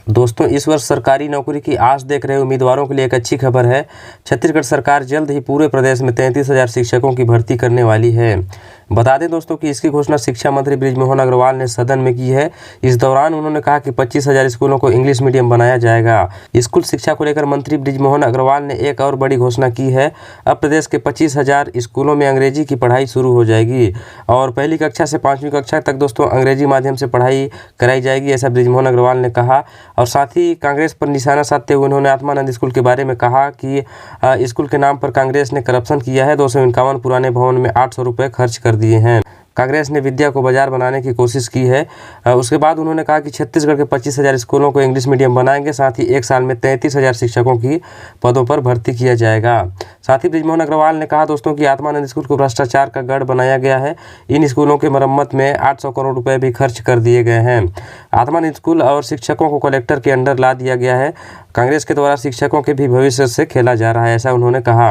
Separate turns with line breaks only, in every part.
दोस्तों, इस वर्ष सरकारी नौकरी की आस देख रहे उम्मीदवारों के लिए एक अच्छी खबर है। छत्तीसगढ़ सरकार जल्द ही पूरे प्रदेश में 33,000 शिक्षकों की भर्ती करने वाली है। बता दें दोस्तों कि इसकी घोषणा शिक्षा मंत्री बृजमोहन अग्रवाल ने सदन में की है। इस दौरान उन्होंने कहा कि 25,000 स्कूलों को इंग्लिश मीडियम बनाया जाएगा। स्कूल शिक्षा को लेकर मंत्री बृजमोहन अग्रवाल ने एक और बड़ी घोषणा की है। अब प्रदेश के 25,000 स्कूलों में अंग्रेजी की पढ़ाई शुरू हो जाएगी और पहली कक्षा से 5वीं कक्षा तक दोस्तों अंग्रेजी माध्यम से पढ़ाई कराई जाएगी, ऐसा बृजमोहन अग्रवाल ने कहा। और साथ ही कांग्रेस पर निशाना साधते हुए उन्होंने आत्मानंद स्कूल के बारे में कहा कि स्कूल के नाम पर कांग्रेस ने करप्शन किया है। 251 पुराने भवन में 800 रुपये खर्च कर दिए हैं। कांग्रेस ने विद्या को बाजार बनाने की कोशिश की है। उसके बाद उन्होंने कहा कि छत्तीसगढ़ के 25,000 स्कूलों को इंग्लिश मीडियम बनाएंगे। साथ ही एक साल में 33,000 शिक्षकों की पदों पर भर्ती किया जाएगा। साथ ही बृजमोहन अग्रवाल ने कहा दोस्तों कि आत्मानंद स्कूल को भ्रष्टाचार का गढ़ बनाया गया है। इन स्कूलों की मरम्मत में 800 करोड़ रुपये भी खर्च कर दिए गए हैं। आत्मानंद स्कूल और शिक्षकों को कलेक्टर के अंडर ला दिया गया है। कांग्रेस के द्वारा शिक्षकों के भी भविष्य से खेला जा रहा है, ऐसा उन्होंने कहा।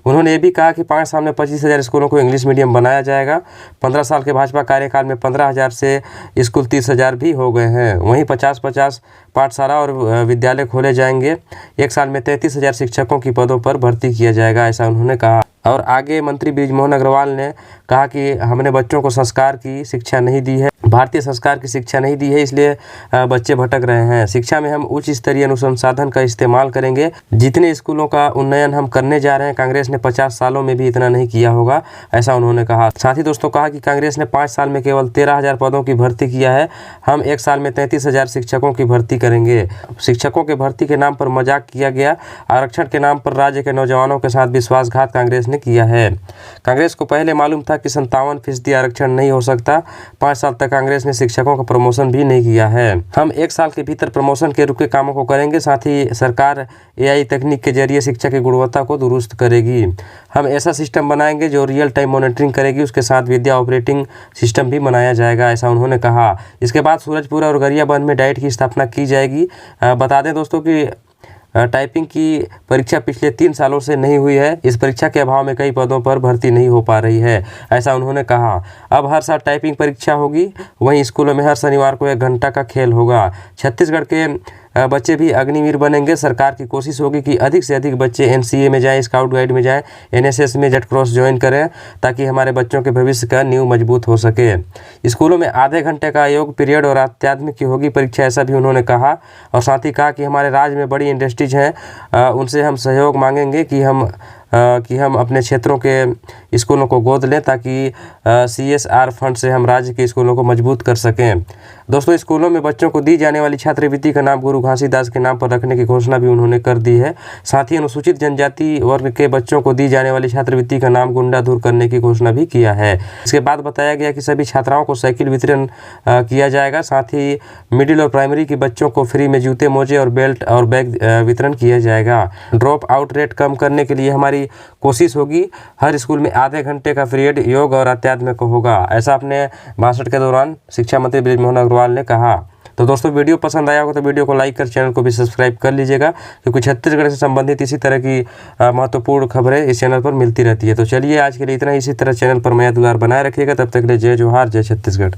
उन्होंने ये भी कहा कि 5 साल में 25,000 स्कूलों को इंग्लिश मीडियम बनाया जाएगा। 15 साल के भाजपा कार्यकाल में 15,000 से स्कूल 30,000 भी हो गए हैं। वहीं 50-50 पाठशाला और विद्यालय खोले जाएंगे। एक साल में 33,000 शिक्षकों की पदों पर भर्ती किया जाएगा, ऐसा उन्होंने कहा। और आगे मंत्री बृजमोहन अग्रवाल ने कहा कि हमने बच्चों को संस्कार की शिक्षा नहीं दी है, भारतीय संस्कार की शिक्षा नहीं दी है, इसलिए बच्चे भटक रहे हैं। शिक्षा में हम उच्च स्तरीय अनुसंधान का इस्तेमाल करेंगे। जितने स्कूलों का उन्नयन हम करने जा रहे हैं, कांग्रेस ने 50 सालों में भी इतना नहीं किया होगा, ऐसा उन्होंने कहा। साथ ही दोस्तों कहा कि कांग्रेस ने 5 साल में केवल 13,000 पदों की भर्ती किया है। हम एक साल में 33,000 शिक्षकों की भर्ती करेंगे। शिक्षकों के भर्ती के नाम पर मजाक किया गया। आरक्षण के नाम पर राज्य के नौजवानों के साथ विश्वासघात कांग्रेस ने किया है। कांग्रेस को पहले मालूम था कि 57% आरक्षण नहीं हो सकता। 5 साल तक कांग्रेस ने शिक्षकों का प्रमोशन भी नहीं किया है। हम एक साल के भीतर प्रमोशन के रुके कामों को करेंगे। साथ ही सरकार AI तकनीक के जरिए शिक्षा की गुणवत्ता को दुरुस्त करेगी। हम ऐसा सिस्टम बनाएंगे जो रियल टाइम मॉनिटरिंग करेगी। उसके साथ विद्या ऑपरेटिंग सिस्टम भी बनाया जाएगा, ऐसा उन्होंने कहा। इसके बाद सूरजपुर और गरियाबंद में डाइट की स्थापना की जाएगी। बता दें दोस्तों कि टाइपिंग की परीक्षा पिछले 3 सालों से नहीं हुई है। इस परीक्षा के अभाव में कई पदों पर भर्ती नहीं हो पा रही है, ऐसा उन्होंने कहा। अब हर साल टाइपिंग परीक्षा होगी। वहीं स्कूलों में हर शनिवार को 1 घंटा का खेल होगा। छत्तीसगढ़ के बच्चे भी अग्निवीर बनेंगे। सरकार की कोशिश होगी कि अधिक से अधिक बच्चे NCA में जाएं, स्काउट गाइड में जाएं, NSS में, रेड क्रॉस ज्वाइन करें, ताकि हमारे बच्चों के भविष्य का नींव मजबूत हो सके। स्कूलों में आधे घंटे का योग पीरियड और अत्याधुनिक की होगी परीक्षा, ऐसा भी उन्होंने कहा। और साथ ही कहा कि हमारे राज्य में बड़ी इंडस्ट्रीज हैं, उनसे हम सहयोग मांगेंगे कि हम अपने क्षेत्रों के स्कूलों को गोद लें, ताकि CSR फंड से हम राज्य के स्कूलों को मजबूत कर सकें। दोस्तों, स्कूलों में बच्चों को दी जाने वाली छात्रवृत्ति का नाम गुरु घासीदास के नाम पर रखने की घोषणा भी उन्होंने कर दी है। साथ ही अनुसूचित जनजाति वर्ग के बच्चों को दी जाने वाली छात्रवृत्ति का नाम गुंडा दूर करने की घोषणा भी किया है। इसके बाद बताया गया कि सभी छात्राओं को साइकिल वितरण किया जाएगा। साथ ही मिडिल और प्राइमरी के बच्चों को फ्री में जूते, मोजे और बेल्ट और बैग वितरण किया जाएगा। ड्रॉप आउट रेट कम करने के लिए हमारी कोशिश होगी। हर स्कूल में आधे घंटे का पीरियड योग और अत्यात्म होगा, ऐसा अपने भाषण के दौरान शिक्षा मंत्री बृजमोहन अग्रवाल ने कहा। तो दोस्तों, वीडियो पसंद आया हो तो वीडियो को लाइक कर चैनल को भी सब्सक्राइब कर लीजिएगा, क्योंकि छत्तीसगढ़ से संबंधित इसी तरह की महत्वपूर्ण खबरें इस चैनल पर मिलती रहती है। तो चलिए आज के लिए इतना। इसी तरह चैनल पर नया दुलार बनाए रखिएगा। तब तक के लिए जय जोहार, जय छत्तीसगढ़।